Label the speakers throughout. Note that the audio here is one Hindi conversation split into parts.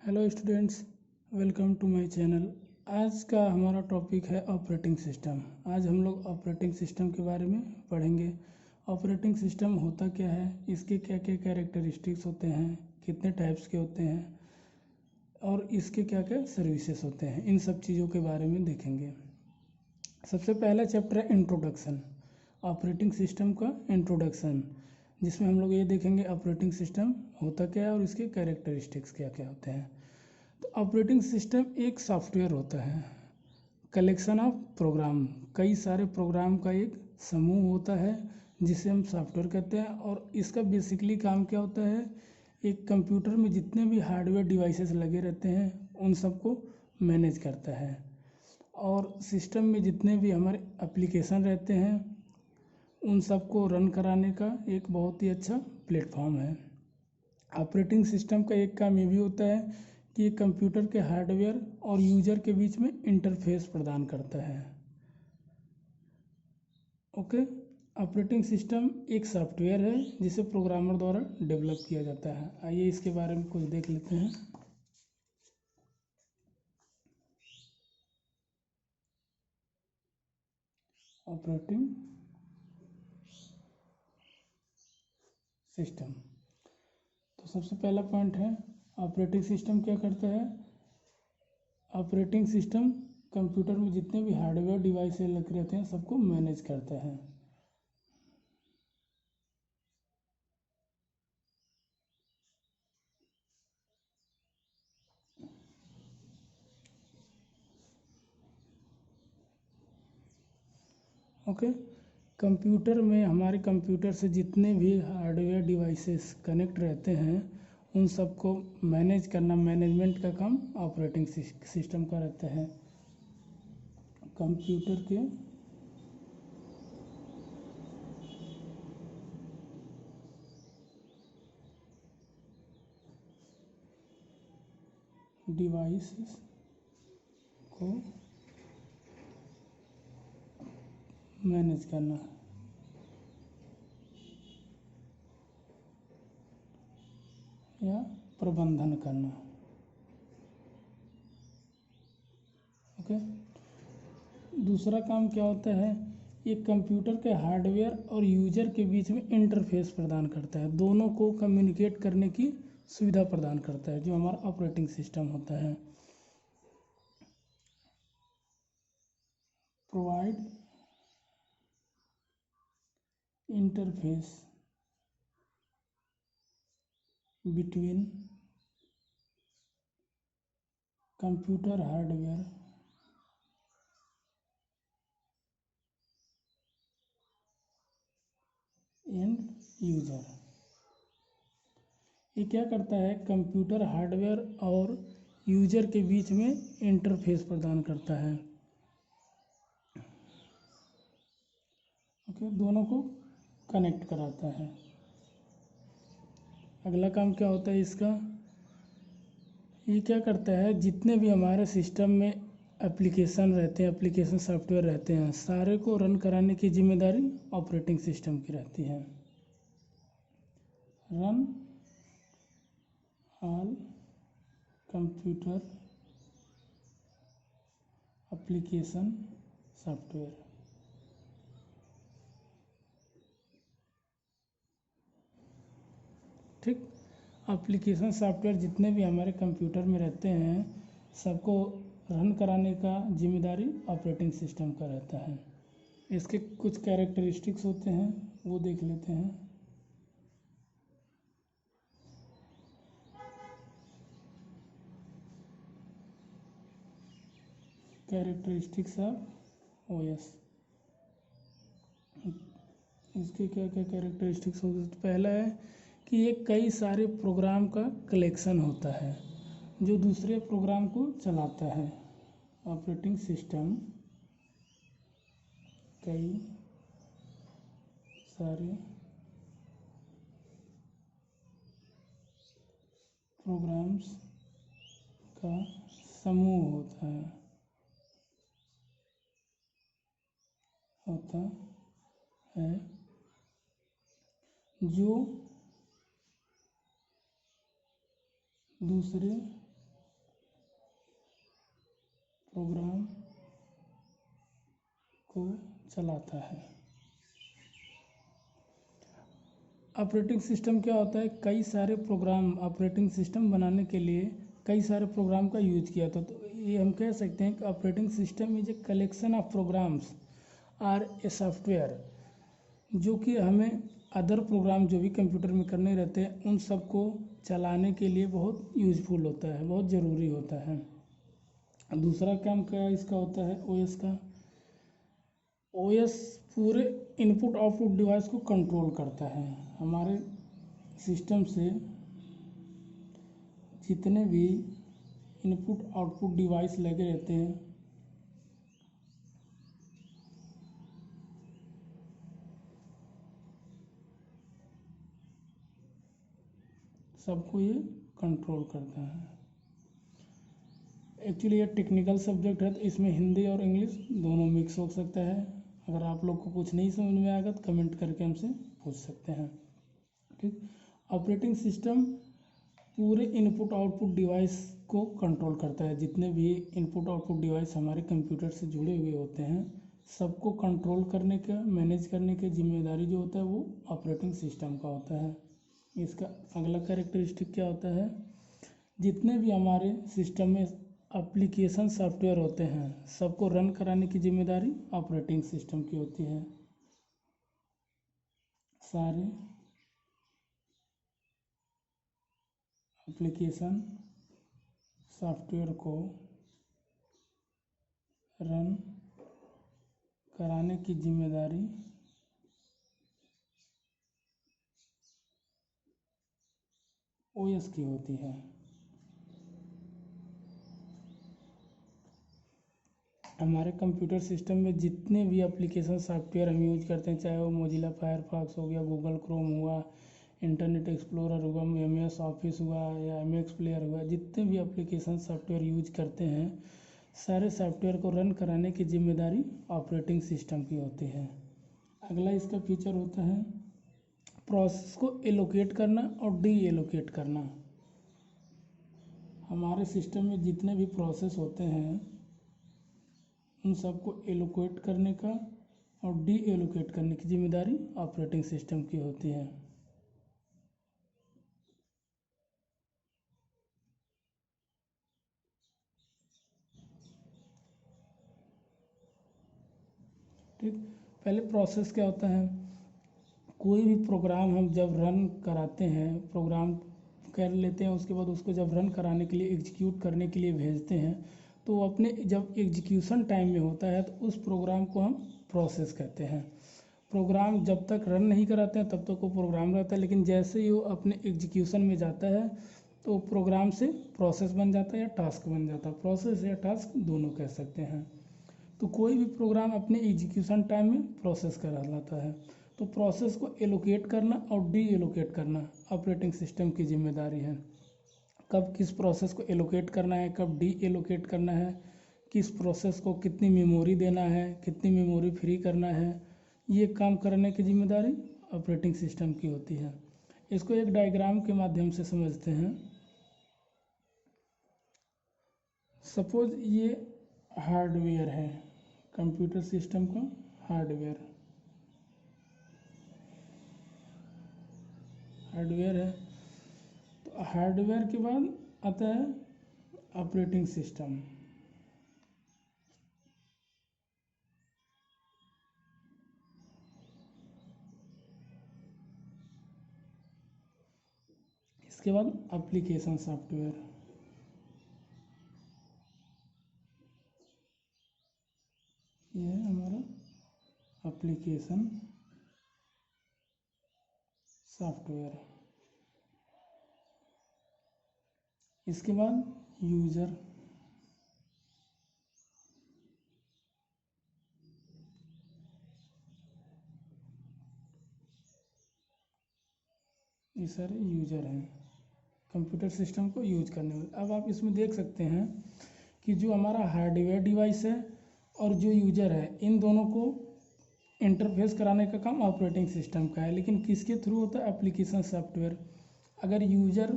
Speaker 1: Hello students, welcome to my channel. आज का हमारा टॉपिक है ऑपरेटिंग सिस्टम। आज हम लोग ऑपरेटिंग सिस्टम के बारे में पढ़ेंगे। ऑपरेटिंग सिस्टम होता क्या है, इसके क्या क्या कैरेक्टरिस्टिक्स होते हैं, कितने टाइप्स के होते हैं और इसके क्या क्या सर्विसेज होते हैं, इन सब चीज़ों के बारे में देखेंगे। सबसे पहला चैप्टर है इंट्रोडक्शन, ऑपरेटिंग सिस्टम का इंट्रोडक्शन, जिसमें हम लोग ये देखेंगे ऑपरेटिंग सिस्टम होता क्या है और इसके कैरेक्टरिस्टिक्स क्या क्या होते हैं। तो ऑपरेटिंग सिस्टम एक सॉफ्टवेयर होता है, कलेक्शन ऑफ प्रोग्राम, कई सारे प्रोग्राम का एक समूह होता है जिसे हम सॉफ्टवेयर कहते हैं। और इसका बेसिकली काम क्या होता है, एक कंप्यूटर में जितने भी हार्डवेयर डिवाइसेस लगे रहते हैं उन सबको मैनेज करता है, और सिस्टम में जितने भी हमारे एप्लीकेशन रहते हैं उन सबको रन कराने का एक बहुत ही अच्छा प्लेटफॉर्म है। ऑपरेटिंग सिस्टम का एक काम ये भी होता है कि ये कंप्यूटर के हार्डवेयर और यूजर के बीच में इंटरफेस प्रदान करता है। ओके, ऑपरेटिंग सिस्टम एक सॉफ्टवेयर है जिसे प्रोग्रामर द्वारा डेवलप किया जाता है। आइए इसके बारे में कुछ देख लेते हैं। ऑपरेटिंग सिस्टम, तो सबसे पहला पॉइंट है ऑपरेटिंग सिस्टम क्या करता है। ऑपरेटिंग सिस्टम कंप्यूटर में जितने भी हार्डवेयर डिवाइस लगे रहते हैं सबको मैनेज करता है। ओके, कंप्यूटर में हमारे कंप्यूटर से जितने भी हार्डवेयर डिवाइसेस कनेक्ट रहते हैं उन सबको मैनेज करना, मैनेजमेंट का काम ऑपरेटिंग सिस्टम का रहता है। कंप्यूटर के डिवाइसेस को मैनेज करना या प्रबंधन करना। ओके, दूसरा काम क्या होता है, ये कंप्यूटर के हार्डवेयर और यूजर के बीच में इंटरफेस प्रदान करता है, दोनों को कम्युनिकेट करने की सुविधा प्रदान करता है, जो हमारा ऑपरेटिंग सिस्टम होता है। Provide interface between computer hardware and user. ये क्या करता है, कंप्यूटर हार्डवेयर और यूजर के बीच में इंटरफेस प्रदान करता है। ओके, दोनों को कनेक्ट कराता है। अगला काम क्या होता है इसका, ये क्या करता है, जितने भी हमारे सिस्टम में एप्लीकेशन रहते हैं, एप्लीकेशन सॉफ्टवेयर रहते हैं, सारे को रन कराने की जिम्मेदारी ऑपरेटिंग सिस्टम की रहती है। Run all computer application software. ठीक, एप्लीकेशन सॉफ्टवेयर जितने भी हमारे कंप्यूटर में रहते हैं सबको रन कराने का जिम्मेदारी ऑपरेटिंग सिस्टम का रहता है। इसके कुछ कैरेक्टरिस्टिक्स होते हैं, वो देख लेते हैं। कैरेक्टरिस्टिक्स ऑफ ओएस, इसके क्या क्या कैरेक्टरिस्टिक्स होते हैं। पहला है कि ये कई सारे प्रोग्राम का कलेक्शन होता है जो दूसरे प्रोग्राम को चलाता है। ऑपरेटिंग सिस्टम कई सारे प्रोग्राम्स का समूह होता है जो दूसरे प्रोग्राम को चलाता है। ऑपरेटिंग सिस्टम क्या होता है? कई सारे प्रोग्राम ऑपरेटिंग सिस्टम बनाने के लिए कई सारे प्रोग्राम का यूज किया था। तो ये हम कह सकते हैं कि operating system is a collection of programs or a software, जो कि हमें अदर प्रोग्राम जो भी कंप्यूटर में करने रहते हैं उन सबको चलाने के लिए बहुत यूजफुल होता है, बहुत ज़रूरी होता है। दूसरा काम क्या इसका होता है? ओएस का। ओएस पूरे इनपुट आउटपुट डिवाइस को कंट्रोल करता है। हमारे सिस्टम से जितने भी इनपुट आउटपुट डिवाइस लगे रहते हैं सबको ये कंट्रोल करता है। एक्चुअली ये टेक्निकल सब्जेक्ट है तो इसमें हिंदी और इंग्लिश दोनों मिक्स हो सकता है। अगर आप लोग को कुछ नहीं समझ में आएगा तो कमेंट करके हमसे पूछ सकते हैं। ठीक। ऑपरेटिंग सिस्टम पूरे इनपुट आउटपुट डिवाइस को कंट्रोल करता है। जितने भी इनपुट आउटपुट डिवाइस हमारे कंप्यूटर से जुड़े हुए होते हैं सबको कंट्रोल करने का, मैनेज करने की जिम्मेदारी जो होता है वो ऑपरेटिंग सिस्टम का होता है। इसका अगला कैरेक्टरिस्टिक क्या होता है? जितने भी हमारे सिस्टम में एप्लीकेशन सॉफ्टवेयर होते हैं सबको रन कराने की जिम्मेदारी ऑपरेटिंग सिस्टम की होती है। सारे एप्लीकेशन सॉफ्टवेयर को रन कराने की जिम्मेदारी ओएस की होती है। हमारे कंप्यूटर सिस्टम में जितने भी एप्लीकेशन सॉफ्टवेयर हम यूज करते हैं, चाहे वो मोजिला फायरफॉक्स हो गया, गूगल क्रोम हुआ, इंटरनेट एक्सप्लोरर हुआ, एमएस ऑफिस हुआ या एमएक्स प्लेयर हुआ, जितने भी एप्लीकेशन सॉफ्टवेयर यूज करते हैं सारे सॉफ्टवेयर को रन कराने की जिम्मेदारी ऑपरेटिंग सिस्टम की होती है। अगला इसका फीचर होता है प्रोसेस को एलोकेट करना और डी एलोकेट करना। हमारे सिस्टम में जितने भी प्रोसेस होते हैं उन सबको एलोकेट करने का और डी एलोकेट करने की जिम्मेदारी ऑपरेटिंग सिस्टम की होती है। ठीक। पहले प्रोसेस क्या होता है? कोई भी प्रोग्राम हम जब रन कराते हैं, प्रोग्राम कर लेते हैं, उसके बाद उसको जब रन कराने के लिए एग्जीक्यूट करने के लिए भेजते हैं तो वो अपने जब एग्जीक्यूशन टाइम में होता है तो उस प्रोग्राम को हम प्रोसेस कहते हैं। प्रोग्राम जब तक रन नहीं कराते हैं तब तक वो प्रोग्राम रहता है, लेकिन जैसे ही वो अपने एग्जीक्यूशन में जाता है तो प्रोग्राम से प्रोसेस बन जाता है या टास्क बन जाता है। प्रोसेस या टास्क दोनों कह सकते हैं। तो कोई भी प्रोग्राम अपने एग्जीक्यूशन टाइम में प्रोसेस करा लाता है। तो प्रोसेस को एलोकेट करना और डी एलोकेट करना ऑपरेटिंग सिस्टम की जिम्मेदारी है। कब किस प्रोसेस को एलोकेट करना है, कब डी एलोकेट करना है, किस प्रोसेस को कितनी मेमोरी देना है, कितनी मेमोरी फ्री करना है, ये काम करने की जिम्मेदारी ऑपरेटिंग सिस्टम की होती है। इसको एक डायग्राम के माध्यम से समझते हैं। सपोज ये हार्डवेयर है, कंप्यूटर सिस्टम का हार्डवेयर है। तो हार्डवेयर के बाद आता है ऑपरेटिंग सिस्टम। इसके बाद एप्लीकेशन सॉफ्टवेयर, ये है हमारा एप्लीकेशन सॉफ्टवेयर। इसके बाद यूज़र, ये सारे यूज़र हैं कंप्यूटर सिस्टम को यूज करने वाले। अब आप इसमें देख सकते हैं कि जो हमारा हार्डवेयर डिवाइस है और जो यूज़र है इन दोनों को इंटरफेस कराने का काम ऑपरेटिंग सिस्टम का है, लेकिन किसके थ्रू होता है? Application software. अगर यूज़र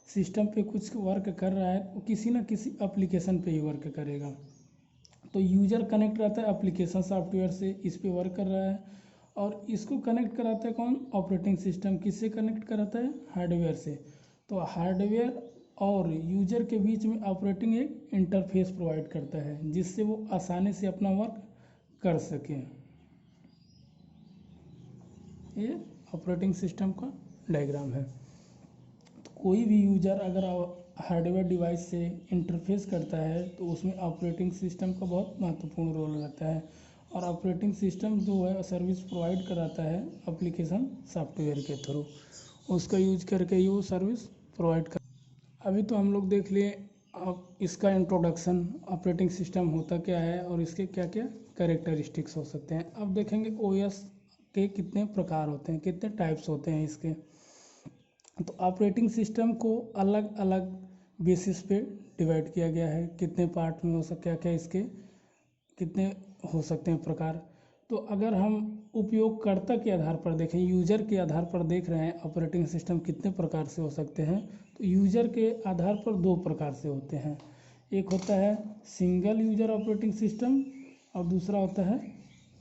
Speaker 1: सिस्टम पे कुछ वर्क कर रहा है तो किसी न किसी एप्लीकेशन पे ही वर्क करेगा। तो यूजर कनेक्ट रहता है एप्लीकेशन सॉफ्टवेयर से, इस पे वर्क कर रहा है, और इसको कनेक्ट कराता है कौन? Operating system. किससे कनेक्ट कराता है? हार्डवेयर से। तो हार्डवेयर और यूजर के बीच में ऑपरेटिंग एक इंटरफेस प्रोवाइड करता है जिससे वो आसानी से अपना वर्क कर सके। ये ऑपरेटिंग सिस्टम का डायग्राम है। तो कोई भी यूजर अगर हार्डवेयर डिवाइस से इंटरफेस करता है तो उसमें ऑपरेटिंग सिस्टम का बहुत महत्वपूर्ण रोल रहता है, और ऑपरेटिंग सिस्टम जो है सर्विस प्रोवाइड कराता है एप्लीकेशन सॉफ्टवेयर के थ्रू, उसका यूज करके ही वो सर्विस प्रोवाइड कर। अभी तो हम लोग देख लिए अब इसका इंट्रोडक्शन, ऑपरेटिंग सिस्टम होता क्या है और इसके क्या क्या कैरेक्टरिस्टिक्स हो सकते हैं। अब देखेंगे ओएस के कितने प्रकार होते हैं, कितने टाइप्स होते हैं इसके। तो ऑपरेटिंग सिस्टम को अलग अलग बेसिस पे डिवाइड किया गया है, कितने पार्ट में हो सकता, क्या क्या इसके कितने हो सकते हैं प्रकार। तो अगर हम उपयोगकर्ता के आधार पर देखें, यूजर के आधार पर देख रहे हैं ऑपरेटिंग सिस्टम कितने प्रकार से हो सकते हैं, तो यूजर के आधार पर दो प्रकार से होते हैं। एक होता है सिंगल यूजर ऑपरेटिंग सिस्टम और दूसरा होता है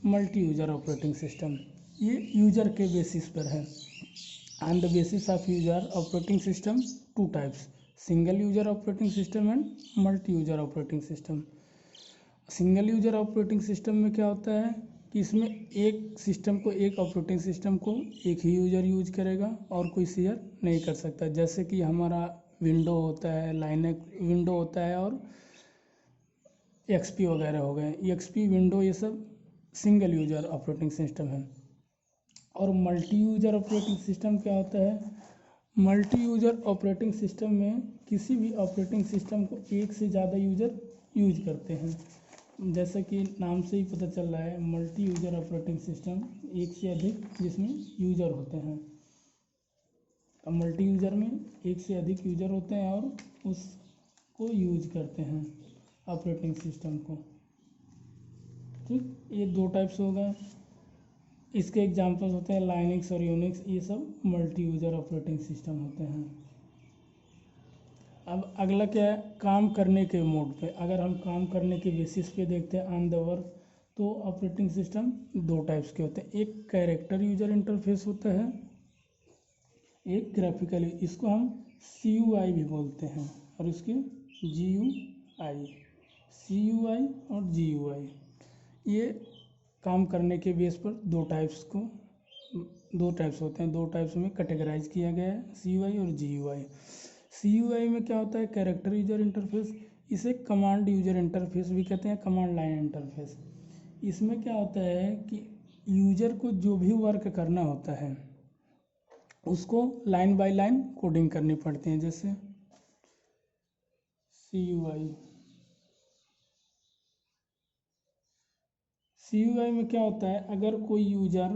Speaker 1: मल्टी यूजर ऑपरेटिंग सिस्टम। ये यूजर के बेसिस पर है। On the basis of user operating system, two types: single user operating system and multi user operating system। Single user operating system में क्या होता है कि इसमें एक सिस्टम को, एक ऑपरेटिंग सिस्टम को एक ही यूजर यूज करेगा और कोई शेयर नहीं कर सकता। जैसे कि हमारा विंडो होता है, लाइनक्स विंडो होता है, और एक्सपी वगैरह हो गए, एक्सपी विंडो, ये सब सिंगल यूजर ऑपरेटिंग सिस्टम है। और मल्टी यूजर ऑपरेटिंग सिस्टम क्या होता है? मल्टी यूजर ऑपरेटिंग सिस्टम में किसी भी ऑपरेटिंग सिस्टम को एक से ज़्यादा यूजर यूज करते हैं। जैसा कि नाम से ही पता चल रहा है, मल्टी यूजर ऑपरेटिंग सिस्टम, एक से अधिक जिसमें यूजर होते हैं। अब मल्टी यूजर में एक से अधिक यूजर होते हैं और उसको यूज करते हैं ऑपरेटिंग सिस्टम को। ठीक, ये दो टाइप्स हो गए। इसके एग्जांपल्स होते हैं लाइनक्स और यूनिक्स, ये सब मल्टी यूजर ऑपरेटिंग सिस्टम होते हैं। अब अगला क्या है? काम करने के मोड पे। अगर हम काम करने के बेसिस पे देखते हैं ऑन द वर्क, तो ऑपरेटिंग सिस्टम दो टाइप्स के होते हैं। एक कैरेक्टर यूजर इंटरफेस होता है, एक ग्राफिकल, इसको हम CUI भी बोलते हैं, और इसके GUI, CUI और GUI। ये काम करने के बेस पर दो टाइप्स होते हैं, दो टाइप्स में कैटेगराइज किया गया है, CUI और GUI। CUI में क्या होता है? Character user interface. इसे कमांड यूजर इंटरफेस भी कहते हैं, कमांड लाइन इंटरफेस। इसमें क्या होता है कि यूजर को जो भी वर्क करना होता है उसको लाइन बाय लाइन कोडिंग करनी पड़ती है। जैसे CUI में क्या होता है? अगर कोई यूजर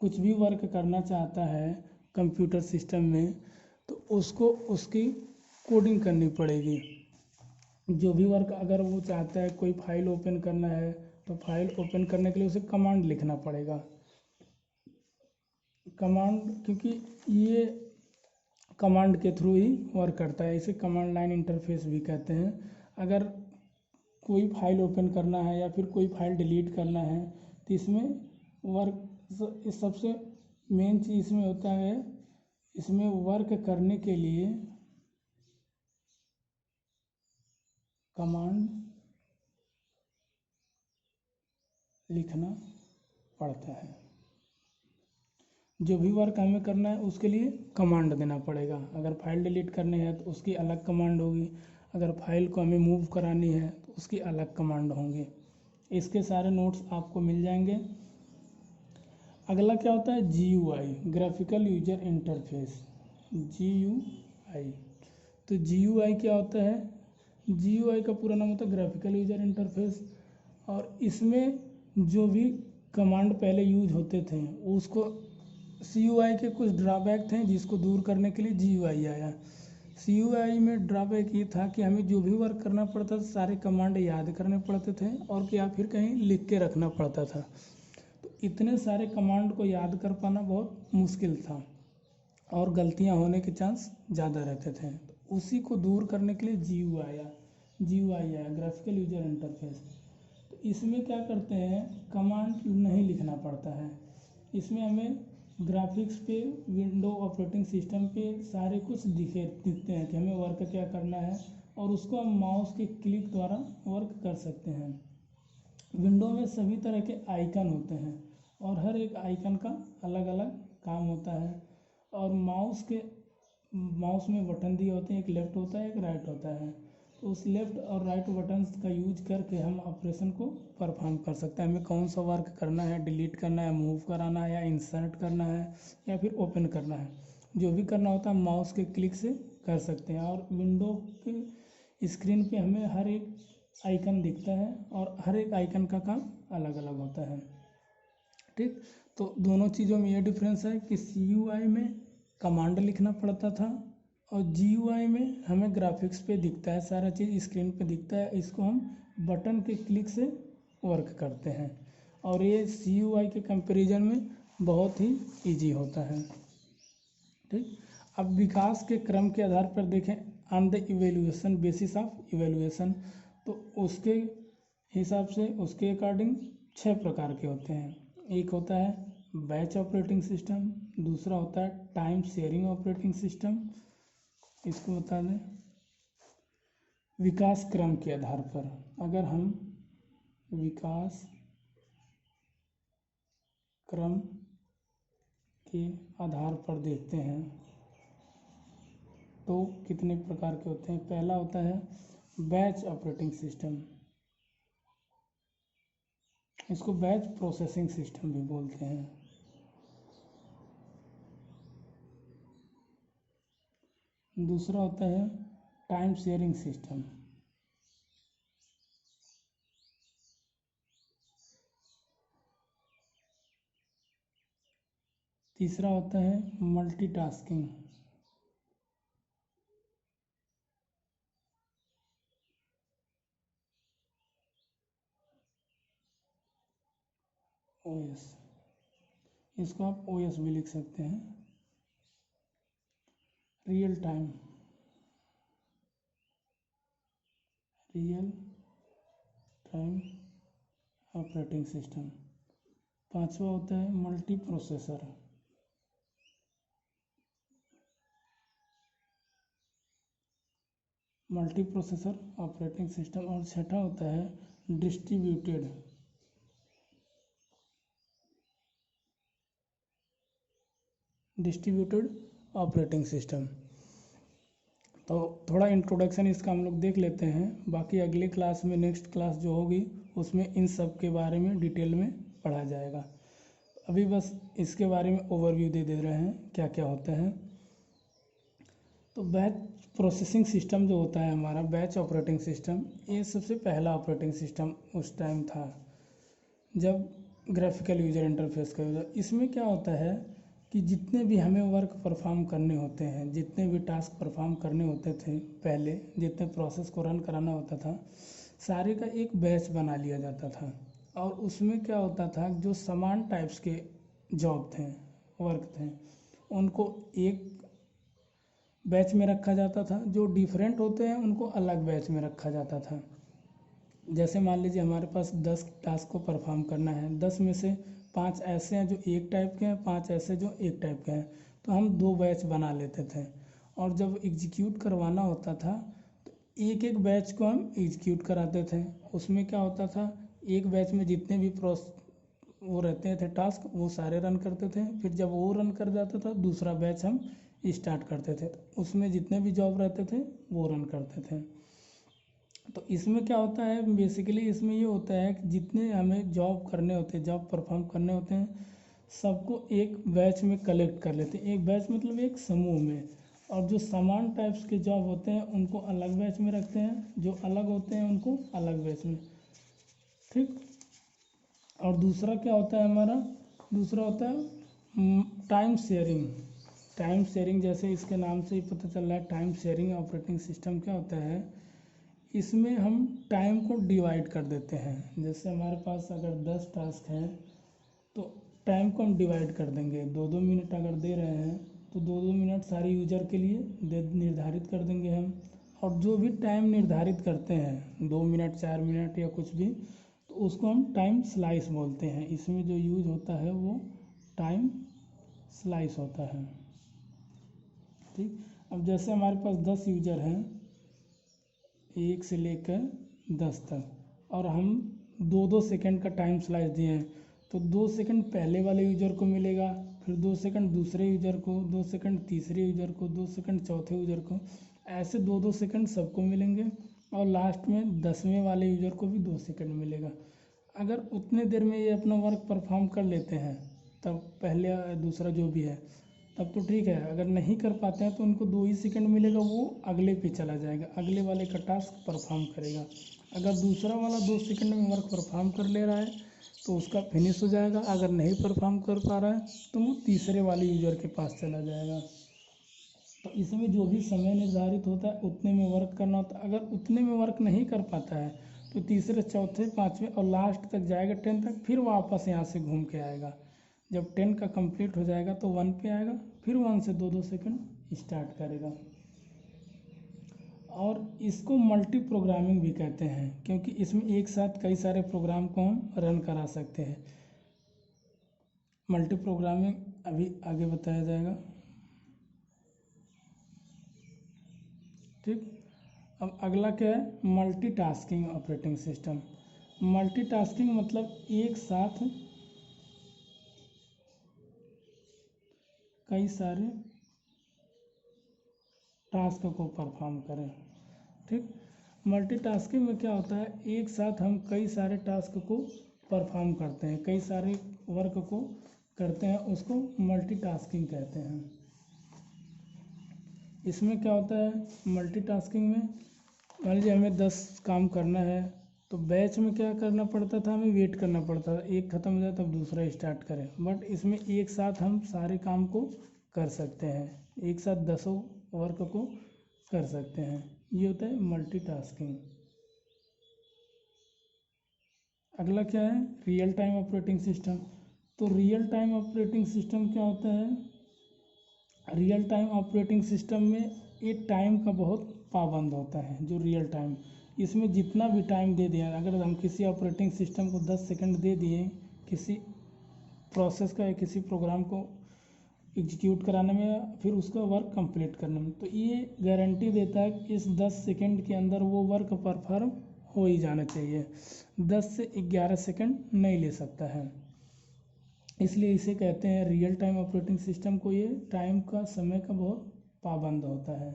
Speaker 1: कुछ भी वर्क करना चाहता है कंप्यूटर सिस्टम में, तो उसको उसकी कोडिंग करनी पड़ेगी। जो भी वर्क अगर वो चाहता है, कोई फाइल ओपन करना है, तो फाइल ओपन करने के लिए उसे कमांड लिखना पड़ेगा। कमांड, क्योंकि ये कमांड के थ्रू ही वर्क करता है, इसे कमांड लाइन इंटरफेस भी कहते हैं। अगर कोई फाइल ओपन करना है या फिर कोई फाइल डिलीट करना है, तो इसमें वर्क, सबसे मेन चीज़ इसमें होता है, इसमें वर्क करने के लिए कमांड लिखना पड़ता है। जो भी वर्क हमें करना है उसके लिए कमांड देना पड़ेगा। अगर फाइल डिलीट करनी है तो उसकी अलग कमांड होगी, अगर फाइल को हमें मूव करानी है तो उसकी अलग कमांड होंगी। इसके सारे नोट्स आपको मिल जाएंगे। अगला क्या होता है? GUI, graphical user interface, GUI। तो GUI क्या होता है? GUI का पूरा नाम होता है ग्राफिकल यूजर इंटरफेस, और इसमें जो भी कमांड पहले यूज होते थे उसको, CUI के कुछ ड्रॉबैक थे जिसको दूर करने के लिए GUI आया। CUI में ड्रॉबैक ये था कि हमें जो भी वर्क करना पड़ता था सारे कमांड याद करने पड़ते थे, और या फिर कहीं लिख के रखना पड़ता था। तो इतने सारे कमांड को याद कर पाना बहुत मुश्किल था और गलतियां होने के चांस ज़्यादा रहते थे। तो उसी को दूर करने के लिए GUI आया, ग्राफिकल यूजर इंटरफेस। इसमें क्या करते हैं, कमांड नहीं लिखना पड़ता है। इसमें हमें ग्राफिक्स पे, विंडो ऑपरेटिंग सिस्टम पे सारे कुछ दिखते हैं कि हमें वर्क क्या करना है, और उसको हम माउस के क्लिक द्वारा वर्क कर सकते हैं। विंडो में सभी तरह के आइकन होते हैं और हर एक आइकन का अलग अलग काम होता है। और माउस में बटन दिए होते हैं, एक लेफ्ट होता है, एक राइट होता है। तो उस लेफ्ट और राइट बटन्स का यूज करके हम ऑपरेशन को परफॉर्म कर सकते हैं। हमें कौन सा वर्क करना है, डिलीट करना है, मूव कराना है, या इंसर्ट करना है, या फिर ओपन करना है, जो भी करना होता है हम माउस के क्लिक से कर सकते हैं। और विंडो के स्क्रीन पे हमें हर एक आइकन दिखता है और हर एक आइकन का काम अलग अलग होता है। ठीक, तो दोनों चीज़ों में ये डिफरेंस है कि CUI में कमांड लिखना पड़ता था और GUI में हमें ग्राफिक्स पे दिखता है, सारा चीज़ स्क्रीन पे दिखता है। इसको हम बटन के क्लिक से वर्क करते हैं और ये CUI के कंपैरिजन में बहुत ही इजी होता है। ठीक, अब विकास के क्रम के आधार पर देखें, on the evaluation, basis of evaluation, तो उसके हिसाब से उसके अकॉर्डिंग 6 प्रकार के होते हैं। एक होता है बैच ऑपरेटिंग सिस्टम, दूसरा होता है टाइम शेयरिंग ऑपरेटिंग सिस्टम। इसको बता दें, विकास क्रम के आधार पर अगर हम विकास क्रम के आधार पर देखते हैं तो कितने प्रकार के होते हैं। पहला होता है बैच ऑपरेटिंग सिस्टम, इसको बैच प्रोसेसिंग सिस्टम भी बोलते हैं। दूसरा होता है टाइम शेयरिंग सिस्टम, तीसरा होता है मल्टीटास्किंग, OS, इसको आप OS भी लिख सकते हैं। Real time operating system. पांचवा होता है मल्टी प्रोसेसर, ऑपरेटिंग सिस्टम। और छठा होता है डिस्ट्रीब्यूटेड ऑपरेटिंग सिस्टम। तो थोड़ा इंट्रोडक्शन इसका हम लोग देख लेते हैं, बाकी अगले क्लास में, नेक्स्ट क्लास जो होगी उसमें इन सब के बारे में डिटेल में पढ़ा जाएगा। अभी बस इसके बारे में ओवरव्यू दे रहे हैं क्या क्या होता है। तो बैच प्रोसेसिंग सिस्टम जो होता है हमारा, बैच ऑपरेटिंग सिस्टम, ये सबसे पहला ऑपरेटिंग सिस्टम उस टाइम था जब ग्राफिकल यूजर इंटरफेस का यूजर। इसमें क्या होता है कि जितने भी हमें वर्क परफॉर्म करने होते हैं, जितने भी टास्क परफॉर्म करने होते थे पहले, जितने प्रोसेस को रन कराना होता था, सारे का एक बैच बना लिया जाता था। और उसमें क्या होता था, जो समान टाइप्स के जॉब थे, वर्क थे, उनको एक बैच में रखा जाता था। जो डिफरेंट होते हैं उनको अलग बैच में रखा जाता था। जैसे मान लीजिए हमारे पास 10 टास्क को परफॉर्म करना है, 10 में से 5 ऐसे हैं जो एक टाइप के हैं, 5 ऐसे जो एक टाइप के हैं, तो हम 2 बैच बना लेते थे। और जब एग्जीक्यूट करवाना होता था तो एक एक बैच को हम एग्जीक्यूट कराते थे। उसमें क्या होता था, एक बैच में जितने भी वो रहते थे टास्क, वो सारे रन करते थे। फिर जब वो रन कर जाता था, दूसरा बैच हम स्टार्ट करते थे, तो उसमें जितने भी जॉब रहते थे वो रन करते थे। तो इसमें क्या होता है, बेसिकली इसमें ये होता है कि जितने हमें जॉब करने होते हैं, जॉब परफॉर्म करने होते हैं, सबको एक बैच में कलेक्ट कर लेते हैं। एक बैच मतलब एक समूह में। और जो समान टाइप्स के जॉब होते हैं उनको अलग बैच में रखते हैं, जो अलग होते हैं उनको अलग बैच में। ठीक, और दूसरा क्या होता है हमारा, दूसरा होता है टाइम शेयरिंग। टाइम शेयरिंग, जैसे इसके नाम से ही पता चल रहा है, टाइम शेयरिंग ऑपरेटिंग सिस्टम क्या होता है, इसमें हम टाइम को डिवाइड कर देते हैं। जैसे हमारे पास अगर 10 टास्क हैं तो टाइम को हम डिवाइड कर देंगे। 2-2 मिनट अगर दे रहे हैं तो 2-2 मिनट सारे यूजर के लिए निर्धारित कर देंगे हम। और जो भी टाइम निर्धारित करते हैं, 2 मिनट, 4 मिनट या कुछ भी, तो उसको हम टाइम स्लाइस बोलते हैं। इसमें जो यूज होता है वो टाइम स्लाइस होता है। ठीक, अब जैसे हमारे पास 10 यूजर हैं, 1 से लेकर 10 तक, और हम 2-2 सेकंड का टाइम स्लाइस दिए हैं, तो 2 सेकंड पहले वाले यूजर को मिलेगा, फिर 2 सेकंड दूसरे यूजर को, 2 सेकंड तीसरे यूजर को, 2 सेकंड चौथे यूजर को, ऐसे 2-2 सेकंड सबको मिलेंगे, और लास्ट में 10वें वाले यूजर को भी 2 सेकंड मिलेगा। अगर उतने देर में ये अपना वर्क परफॉर्म कर लेते हैं, तब पहले दूसरा जो भी है, तब तो ठीक है। अगर नहीं कर पाते हैं तो उनको 2 ही सेकंड मिलेगा, वो अगले पे चला जाएगा, अगले वाले का टास्क परफॉर्म करेगा। अगर दूसरा वाला 2 सेकंड में वर्क परफॉर्म कर ले रहा है तो उसका फिनिश हो जाएगा। अगर नहीं परफॉर्म कर पा रहा है तो वो तीसरे वाले यूजर के पास चला जाएगा। तो इसमें जो भी समय निर्धारित होता है उतने में वर्क करना होता है। अगर उतने में वर्क नहीं कर पाता है तो तीसरे, चौथे, पाँचवें और लास्ट तक जाएगा, 10 तक, फिर वापस यहाँ से घूम के आएगा। जब 10 का कंप्लीट हो जाएगा तो 1 पे आएगा, फिर 1 से 2-2 सेकंड स्टार्ट करेगा। और इसको मल्टी प्रोग्रामिंग भी कहते हैं, क्योंकि इसमें एक साथ कई सारे प्रोग्राम को हम रन करा सकते हैं। मल्टी प्रोग्रामिंग अभी आगे बताया जाएगा। ठीक, अब अगला क्या है, मल्टीटास्किंग ऑपरेटिंग सिस्टम। मल्टीटास्किंग मतलब एक साथ कई सारे टास्क को परफॉर्म करें। ठीक, मल्टीटास्किंग में क्या होता है, एक साथ हम कई सारे टास्क को परफॉर्म करते हैं, कई सारे वर्क को करते हैं, उसको मल्टीटास्किंग कहते हैं। इसमें क्या होता है, मल्टीटास्किंग में मान लीजिए हमें 10 काम करना है, तो बैच में क्या करना पड़ता था, हमें वेट करना पड़ता था, एक ख़त्म हो जाए तब दूसरा स्टार्ट करें। बट इसमें एक साथ हम सारे काम को कर सकते हैं, एक साथ 10 वर्क को कर सकते हैं। ये होता है मल्टीटास्किंग। अगला क्या है, रियल टाइम ऑपरेटिंग सिस्टम। तो रियल टाइम ऑपरेटिंग सिस्टम क्या होता है, रियल टाइम ऑपरेटिंग सिस्टम में ये टाइम का बहुत पाबंद होता है। जो रियल टाइम, इसमें जितना भी टाइम दे दिया, अगर हम किसी ऑपरेटिंग सिस्टम को 10 सेकंड दे दिए किसी प्रोसेस का या किसी प्रोग्राम को एग्जीक्यूट कराने में या फिर उसका वर्क कंप्लीट करने में, तो ये गारंटी देता है कि इस 10 सेकंड के अंदर वो वर्क परफॉर्म हो ही जाना चाहिए, 10 से 11 सेकंड नहीं ले सकता है। इसलिए इसे कहते हैं रियल टाइम ऑपरेटिंग सिस्टम को, ये टाइम का, समय का बहुत पाबंद होता है।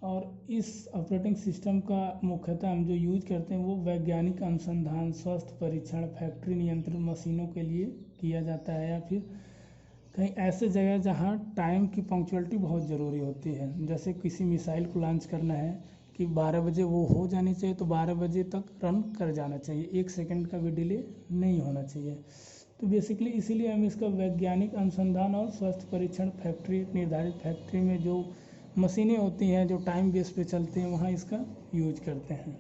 Speaker 1: और इस ऑपरेटिंग सिस्टम का मुख्यतः हम जो यूज करते हैं वो वैज्ञानिक अनुसंधान, स्वास्थ्य परीक्षण, फैक्ट्री नियंत्रित मशीनों के लिए किया जाता है, या फिर कहीं ऐसे जगह जहाँ टाइम की पंक्चुअलिटी बहुत ज़रूरी होती है। जैसे किसी मिसाइल को लॉन्च करना है कि 12 बजे वो हो जानी चाहिए, तो 12 बजे तक रन कर जाना चाहिए, 1 सेकंड का भी डिले नहीं होना चाहिए। तो बेसिकली इसीलिए हम इसका वैज्ञानिक अनुसंधान और स्वास्थ्य परीक्षण, फैक्ट्री, निर्धारित फैक्ट्री में जो मशीनें होती हैं जो टाइम बेस पे चलती हैं, वहाँ इसका यूज करते हैं।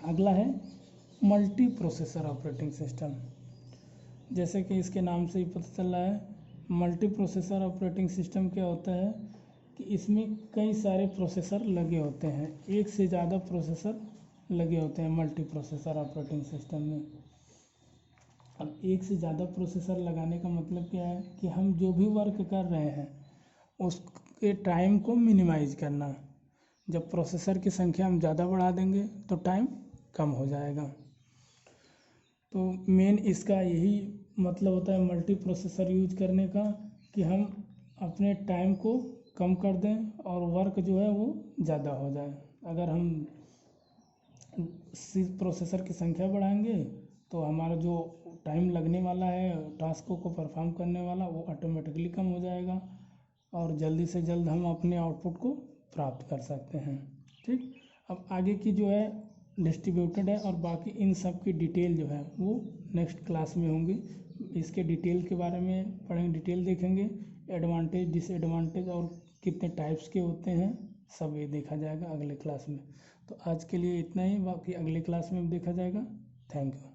Speaker 1: अगला है मल्टी प्रोसेसर ऑपरेटिंग सिस्टम। जैसे कि इसके नाम से ही पता चल रहा है, मल्टी प्रोसेसर ऑपरेटिंग सिस्टम क्या होता है कि इसमें कई सारे प्रोसेसर लगे होते हैं, एक से ज़्यादा प्रोसेसर लगे होते हैं मल्टी प्रोसेसर ऑपरेटिंग सिस्टम में। अब एक से ज़्यादा प्रोसेसर लगाने का मतलब क्या है कि हम जो भी वर्क कर रहे हैं उसके टाइम को मिनिमाइज करना। जब प्रोसेसर की संख्या हम ज़्यादा बढ़ा देंगे तो टाइम कम हो जाएगा। तो मेन इसका यही मतलब होता है मल्टी प्रोसेसर यूज करने का, कि हम अपने टाइम को कम कर दें और वर्क जो है वो ज़्यादा हो जाए। अगर हम प्रोसेसर की संख्या बढ़ाएंगे तो हमारा जो टाइम लगने वाला है टास्कों को परफॉर्म करने वाला, वो ऑटोमेटिकली कम हो जाएगा और जल्दी से जल्द हम अपने आउटपुट को प्राप्त कर सकते हैं। ठीक, अब आगे की जो है डिस्ट्रीब्यूटेड है, और बाकी इन सब की डिटेल जो है वो नेक्स्ट क्लास में होंगी। इसके डिटेल के बारे में पढ़ेंगे, डिटेल देखेंगे, एडवांटेज, डिसएडवांटेज और कितने टाइप्स के होते हैं, सब ये देखा जाएगा अगले क्लास में। तो आज के लिए इतना ही, बाकी अगले क्लास में देखा जाएगा। Thank you.